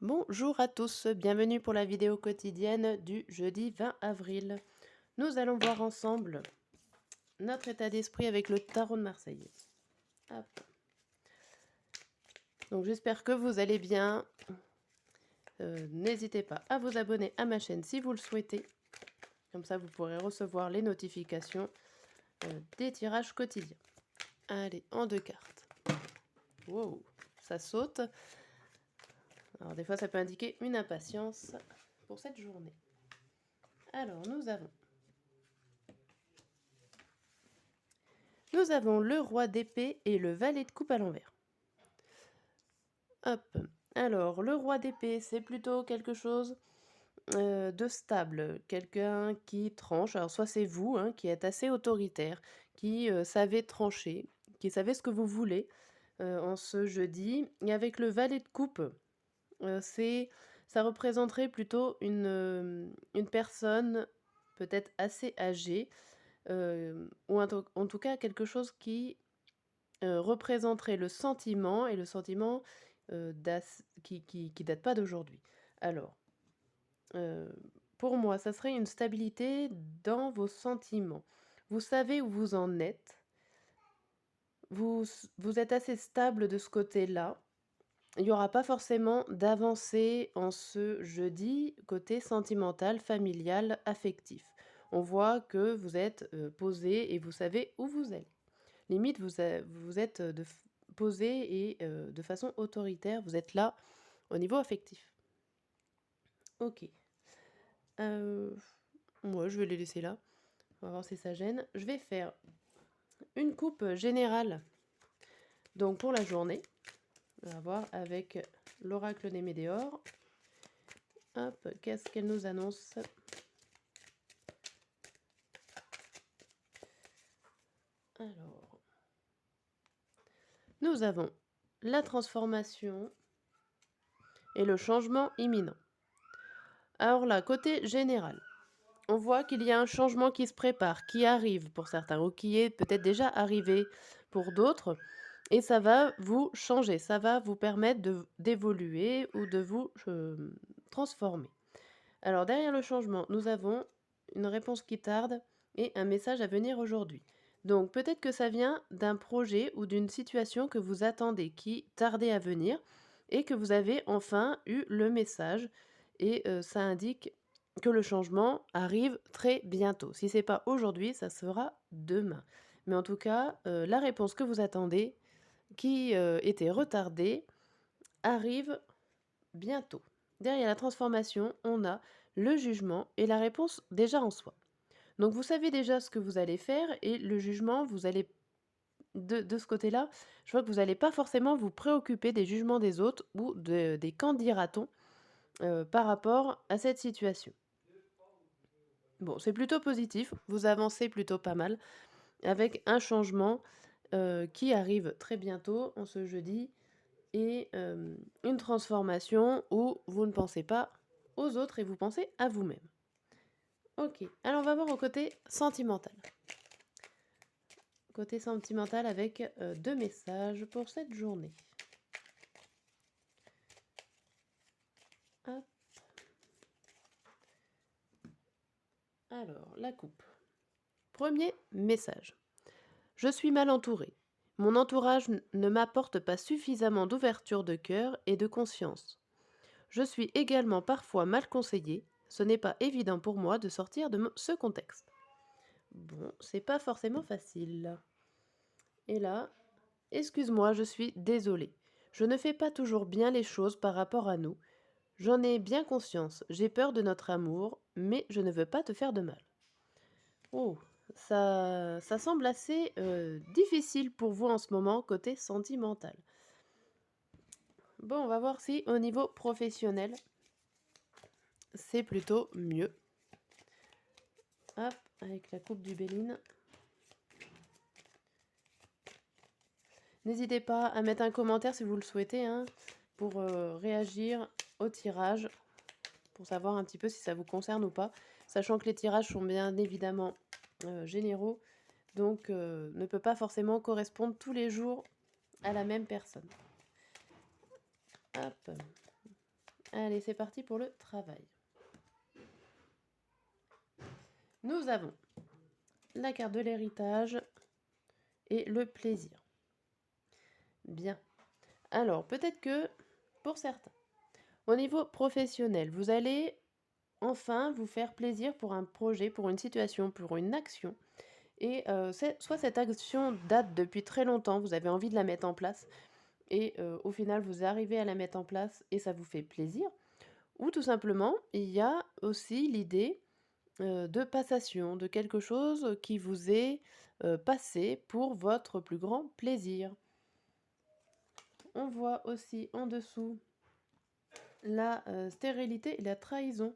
Bonjour à tous, bienvenue pour la vidéo quotidienne du jeudi 20 avril. Nous allons voir ensemble notre état d'esprit avec le tarot de Marseille. Hop. Donc j'espère que vous allez bien. N'hésitez pas à vous abonner à ma chaîne si vous le souhaitez. Comme ça, vous pourrez recevoir les notifications des tirages quotidiens. Allez, en deux cartes. Wow, ça saute. Alors des fois, ça peut indiquer une impatience pour cette journée. Alors, nous avons le roi d'épée et le valet de coupe à l'envers. Hop. Alors, le roi d'épée, c'est plutôt quelque chose de stable. Quelqu'un qui tranche. Alors, soit c'est vous qui êtes assez autoritaire, qui savez trancher, qui savez ce que vous voulez en ce jeudi. Et avec le valet de coupe, ça représenterait plutôt une personne peut-être assez âgée, ou en tout cas quelque chose qui représenterait le sentiment, et le sentiment qui date pas d'aujourd'hui. Alors, heu, pour moi, ça serait une stabilité dans vos sentiments. Vous savez où vous en êtes. Vous êtes assez stable de ce côté-là. Il n'y aura pas forcément d'avancée en ce jeudi, côté sentimental, familial, affectif. On voit que vous êtes, posé et vous savez où vous allez. Limite, vous êtes, posé et de façon autoritaire, vous êtes là au niveau affectif. OK. Heu, ouais, je vais les laisser là. On va voir si ça gêne. Je vais faire une coupe générale, donc pour la journée. On va voir avec l'oracle des Médéors. Hop, qu'est-ce qu'elle nous annonce? Alors, nous avons la transformation et le changement imminent. Alors là, côté général, on voit qu'il y a un changement qui se prépare, qui arrive pour certains, ou qui est peut-être déjà arrivé pour d'autres, et ça va vous changer, ça va vous permettre d'évoluer ou de vous transformer. Alors derrière le changement, nous avons une réponse qui tarde et un message à venir aujourd'hui. Donc peut-être que ça vient d'un projet ou d'une situation que vous attendez, qui tardait à venir, et que vous avez enfin eu le message, et ça indique que le changement arrive très bientôt. Si c'est pas aujourd'hui, ça sera demain. Mais en tout cas, la réponse que vous attendez, qui était retardée, arrive bientôt. Derrière la transformation, on a le jugement et la réponse déjà en soi. Donc vous savez déjà ce que vous allez faire, et le jugement, vous allez de ce côté-là, je vois que vous n'allez pas forcément vous préoccuper des jugements des autres ou des qu'en dira-t-on par rapport à cette situation. Bon, c'est plutôt positif, vous avancez plutôt pas mal avec un changement qui arrive très bientôt en ce jeudi, et une transformation où vous ne pensez pas aux autres et vous pensez à vous-même. OK, alors on va voir au côté sentimental. Côté sentimental avec 2 messages pour cette journée. Hop. Alors, la coupe. Premier message. Je suis mal entourée. Mon entourage ne m'apporte pas suffisamment d'ouverture de cœur et de conscience. Je suis également parfois mal conseillée. Ce n'est pas évident pour moi de sortir de ce contexte. Bon, c'est pas forcément facile. Et là, excuse-moi, je suis désolée. Je ne fais pas toujours bien les choses par rapport à nous. J'en ai bien conscience. J'ai peur de notre amour, mais je ne veux pas te faire de mal. Oh, ça semble assez difficile pour vous en ce moment, côté sentimental. Bon, on va voir si au niveau professionnel, c'est plutôt mieux. Hop, avec la coupe du Béline. N'hésitez pas à mettre un commentaire si vous le souhaitez, pour réagir au tirage, pour savoir un petit peu si ça vous concerne ou pas, sachant que les tirages sont bien évidemment généraux, donc ne peut pas forcément correspondre tous les jours à la même personne. Hop. Allez, c'est parti pour le travail. Nous avons la carte de l'héritage et le plaisir. Bien. Alors, peut-être que pour certains, au niveau professionnel, vous allez enfin vous faire plaisir pour un projet, pour une situation, pour une action. Et soit cette action date depuis très longtemps, vous avez envie de la mettre en place, et au final, vous arrivez à la mettre en place et ça vous fait plaisir. Ou tout simplement, il y a aussi l'idée de passation, de quelque chose qui vous est passé pour votre plus grand plaisir. On voit aussi en dessous la stérilité et la trahison.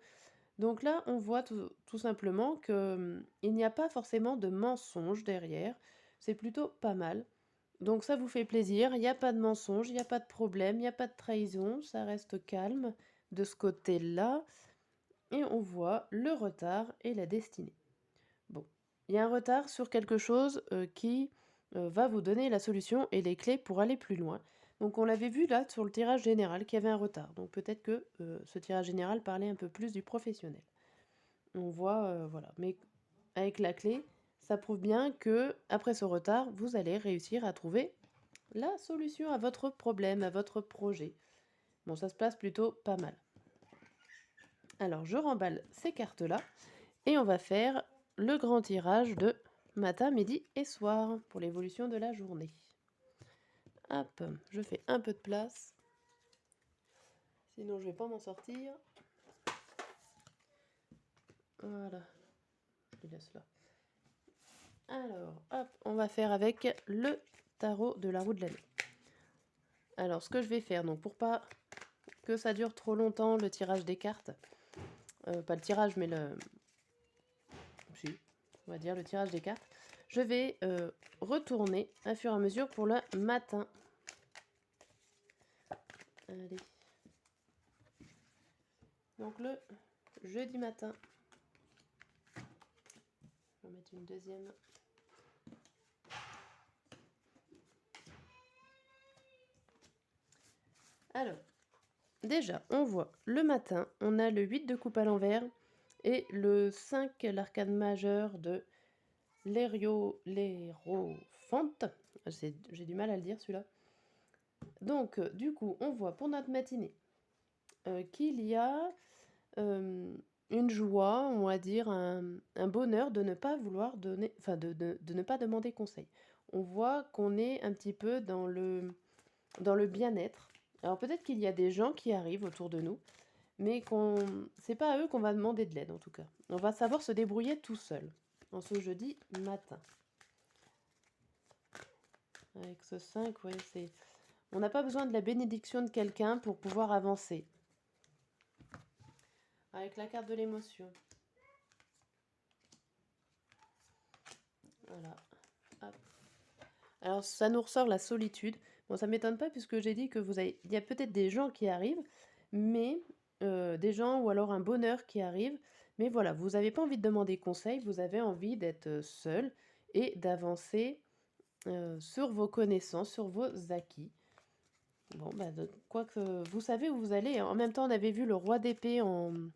Donc là, on voit tout simplement que il n'y a pas forcément de mensonge derrière. C'est plutôt pas mal. Donc ça vous fait plaisir, il n'y a pas de mensonge, il n'y a pas de problème, il n'y a pas de trahison, ça reste calme de ce côté-là. Et on voit le retard et la destinée. Bon, il y a un retard sur quelque chose qui va vous donner la solution et les clés pour aller plus loin. Donc on l'avait vu là sur le tirage général qu'il y avait un retard. Donc peut-être que ce tirage général parlait un peu plus du professionnel. On voit, voilà. Mais avec la clé, ça prouve bien que après ce retard, vous allez réussir à trouver la solution à votre problème, à votre projet. Bon, ça se passe plutôt pas mal. Alors, je remballe ces cartes-là et on va faire le grand tirage de matin, midi et soir pour l'évolution de la journée. Hop, je fais un peu de place. Sinon, je vais pas m'en sortir. Voilà, je les laisse là. Alors, hop, on va faire avec le tarot de la roue de l'année. Alors, ce que je vais faire, donc pour pas que ça dure trop longtemps, le tirage des cartes, pas le tirage, mais si, on va dire le tirage des cartes, je vais retourner à fur et à mesure pour le matin. Allez. Donc le jeudi matin. On va mettre une deuxième. Alors, déjà, on voit le matin, on a le 8 de coupe à l'envers et le 5, l'arcane majeur de l'hérophante. J'ai du mal à le dire celui-là. Donc, du coup, on voit pour notre matinée qu'il y a une joie, on va dire un bonheur de ne pas vouloir donner, enfin de ne pas demander conseil. On voit qu'on est un petit peu dans le bien-être. Alors peut-être qu'il y a des gens qui arrivent autour de nous, mais c'est pas à eux qu'on va demander de l'aide en tout cas. On va savoir se débrouiller tout seul en ce jeudi matin. Avec ce 5, ouais, on n'a pas besoin de la bénédiction de quelqu'un pour pouvoir avancer. Avec la carte de l'émotion. Voilà. Hop. Alors ça nous ressort la solitude. Bon, ça m'étonne pas puisque j'ai dit que il y a peut-être des gens qui arrivent, mais des gens ou alors un bonheur qui arrive. Mais voilà, vous n'avez pas envie de demander conseil, vous avez envie d'être seul et d'avancer sur vos connaissances, sur vos acquis. Bon, bah, quoi que vous savez où vous allez. En même temps, on avait vu le roi d'épée en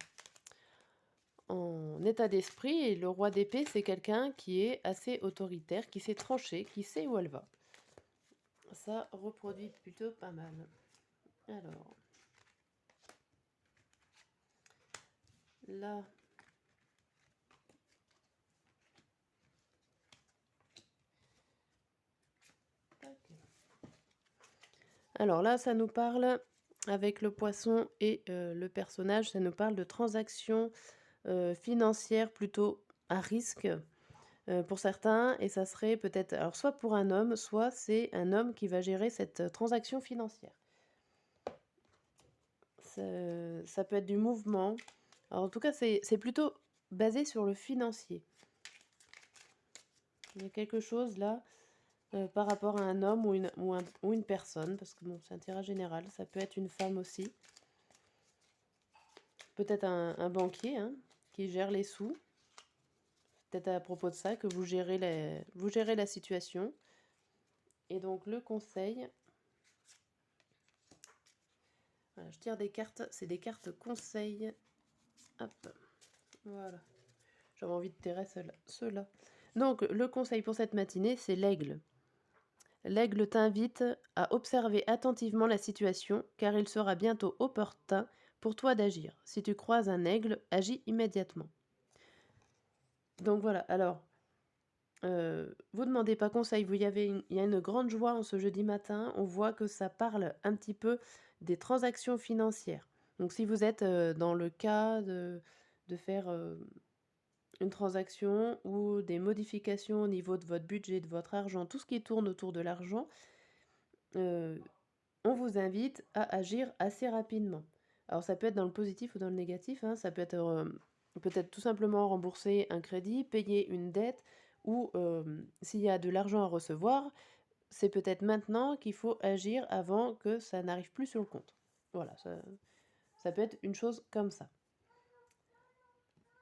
état d'esprit, et le roi d'épée, c'est quelqu'un qui est assez autoritaire, qui sait trancher, qui sait où elle va. Ça reproduit plutôt pas mal. Alors, là, alors là, ça nous parle, avec le poisson et le personnage, ça nous parle de transactions financières plutôt à risque pour certains, et ça serait peut-être, alors soit pour un homme, soit c'est un homme qui va gérer cette transaction financière. Ça peut être du mouvement. Alors en tout cas, c'est plutôt basé sur le financier. Il y a quelque chose là par rapport à un homme ou une personne, parce que bon, c'est un tirage général, ça peut être une femme aussi. Peut-être un banquier qui gère les sous. Peut-être à propos de ça que vous gérez la situation. Et donc le conseil, Voilà, je tire des cartes, c'est des cartes conseils. Hop, voilà. J'avais envie de tirer ceux-là. Donc, le conseil pour cette matinée, c'est l'aigle. L'aigle t'invite à observer attentivement la situation, car il sera bientôt opportun pour toi d'agir. Si tu croises un aigle, agis immédiatement. Donc voilà, alors, vous demandez pas conseil, il y a une grande joie en ce jeudi matin, on voit que ça parle un petit peu des transactions financières. Donc si vous êtes dans le cas de faire une transaction ou des modifications au niveau de votre budget, de votre argent, tout ce qui tourne autour de l'argent, euh, on vous invite à agir assez rapidement. Alors ça peut être dans le positif ou dans le négatif, hein. Ça peut être peut-être tout simplement rembourser un crédit, payer une dette, ou s'il y a de l'argent à recevoir, c'est peut-être maintenant qu'il faut agir avant que ça n'arrive plus sur le compte. Voilà, ça peut être une chose comme ça.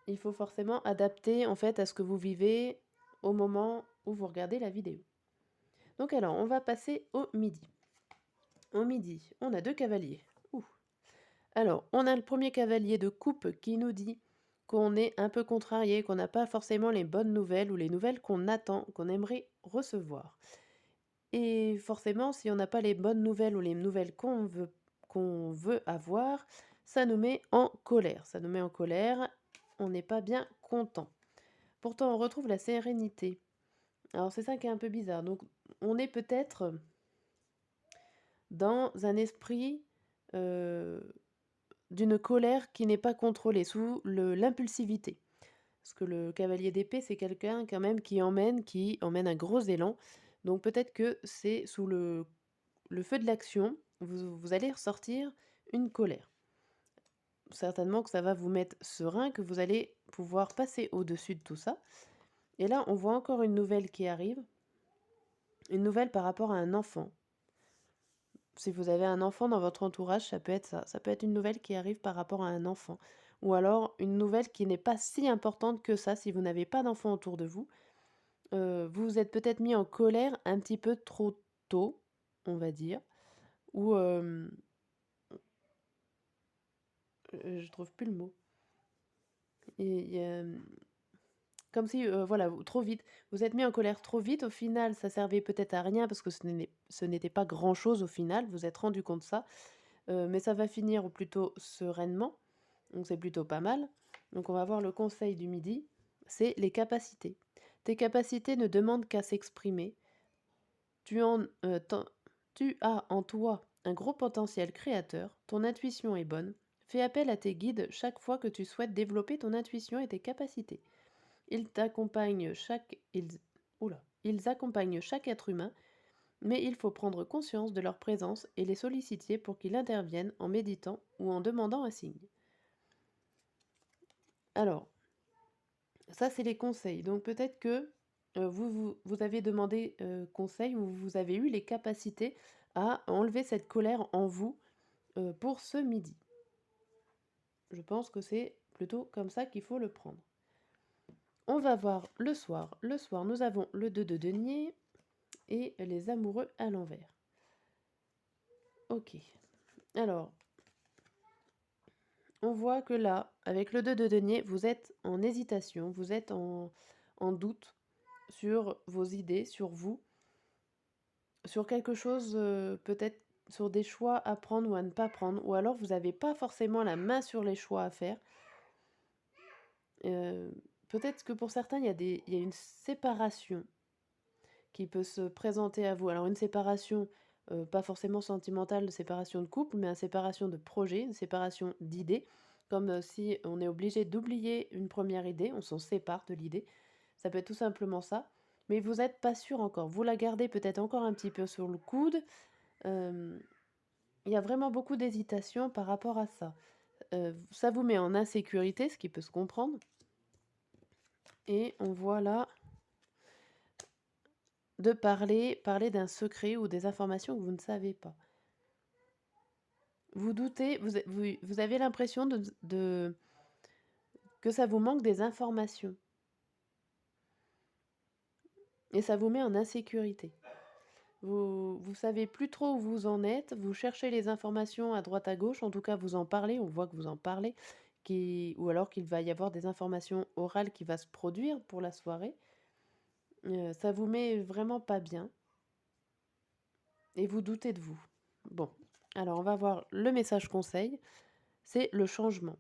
Il faut forcément adapter en fait à ce que vous vivez au moment où vous regardez la vidéo. Donc alors, on va passer au midi. Au midi, on a deux cavaliers. Ouh. Alors, on a le premier cavalier de coupe qui nous dit qu'on est un peu contrarié, qu'on n'a pas forcément les bonnes nouvelles ou les nouvelles qu'on attend, qu'on aimerait recevoir. Et forcément, si on n'a pas les bonnes nouvelles ou les nouvelles qu'on veut avoir, ça nous met en colère. Ça nous met en colère, on n'est pas bien content. Pourtant, on retrouve la sérénité. Alors, c'est ça qui est un peu bizarre. Donc, on est peut-être dans un esprit d'une colère qui n'est pas contrôlée, sous l'impulsivité. Parce que le cavalier d'épée, c'est quelqu'un quand même qui emmène un gros élan. Donc peut-être que c'est sous le feu de l'action, vous allez ressortir une colère. Certainement que ça va vous mettre serein, que vous allez pouvoir passer au-dessus de tout ça. Et là, on voit encore une nouvelle qui arrive. Une nouvelle par rapport à un enfant. Si vous avez un enfant dans votre entourage, ça peut être ça. Ça peut être une nouvelle qui arrive par rapport à un enfant. Ou alors une nouvelle qui n'est pas si importante que ça si vous n'avez pas d'enfant autour de vous. Vous vous êtes peut-être mis en colère un petit peu trop tôt, on va dire. Ou je trouve plus le mot. Et, comme si, voilà, trop vite. Vous êtes mis en colère trop vite. Au final, ça servait peut-être à rien parce que ce n'était pas grand-chose au final. Vous êtes rendu compte de ça. Mais ça va finir plutôt sereinement. Donc c'est plutôt pas mal. Donc on va voir le conseil du midi. C'est les capacités. Tes capacités ne demandent qu'à s'exprimer. Tu as en toi un gros potentiel créateur. Ton intuition est bonne. Fais appel à tes guides chaque fois que tu souhaites développer ton intuition et tes capacités. Ils t'accompagnent ils accompagnent chaque être humain, mais il faut prendre conscience de leur présence et les solliciter pour qu'ils interviennent en méditant ou en demandant un signe. Alors, ça c'est les conseils. Donc peut-être que vous avez demandé conseil ou vous avez eu les capacités à enlever cette colère en vous pour ce midi. Je pense que c'est plutôt comme ça qu'il faut le prendre. On va voir le soir. Le soir, nous avons le 2 de denier et les amoureux à l'envers. Ok. Alors, on voit que là, avec le 2 de denier, vous êtes en hésitation, vous êtes en doute sur vos idées, sur vous, sur quelque chose, peut-être sur des choix à prendre ou à ne pas prendre, ou alors vous n'avez pas forcément la main sur les choix à faire. Peut-être que pour certains, il y a une séparation qui peut se présenter à vous. Alors une séparation, pas forcément sentimentale, une séparation de couple, mais une séparation de projet, une séparation d'idées, comme si on est obligé d'oublier une première idée, on s'en sépare de l'idée. Ça peut être tout simplement ça, mais vous n'êtes pas sûr encore. Vous la gardez peut-être encore un petit peu sur le coude. Il y a vraiment beaucoup d'hésitation par rapport à ça. Ça vous met en insécurité, ce qui peut se comprendre. Et on voit là de parler d'un secret ou des informations que vous ne savez pas. Vous doutez, vous avez l'impression que ça vous manque des informations. Et ça vous met en insécurité. Vous savez plus trop où vous en êtes, vous cherchez les informations à droite à gauche, en tout cas vous en parlez, on voit que vous en parlez, ou alors qu'il va y avoir des informations orales qui va se produire pour la soirée. Ça vous met vraiment pas bien et vous doutez de vous. Bon, alors on va voir le message conseil, c'est le changement.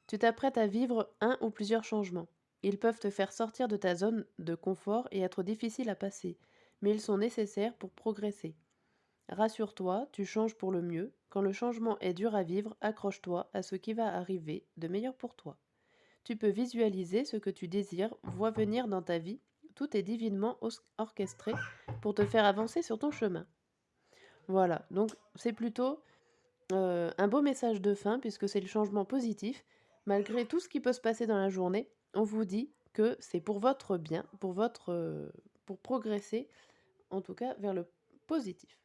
Tu t'apprêtes à vivre un ou plusieurs changements. Ils peuvent te faire sortir de ta zone de confort et être difficiles à passer, mais ils sont nécessaires pour progresser. Rassure-toi, tu changes pour le mieux. Quand le changement est dur à vivre, accroche-toi à ce qui va arriver de meilleur pour toi. Tu peux visualiser ce que tu désires, vois venir dans ta vie. Tout est divinement orchestré pour te faire avancer sur ton chemin. Voilà, donc c'est plutôt un beau message de fin puisque c'est le changement positif. Malgré tout ce qui peut se passer dans la journée, on vous dit que c'est pour votre bien, pour progresser, en tout cas vers le positif.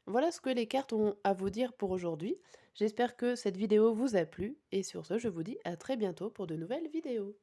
Voilà ce que les cartes ont à vous dire pour aujourd'hui. J'espère que cette vidéo vous a plu et sur ce, je vous dis à très bientôt pour de nouvelles vidéos.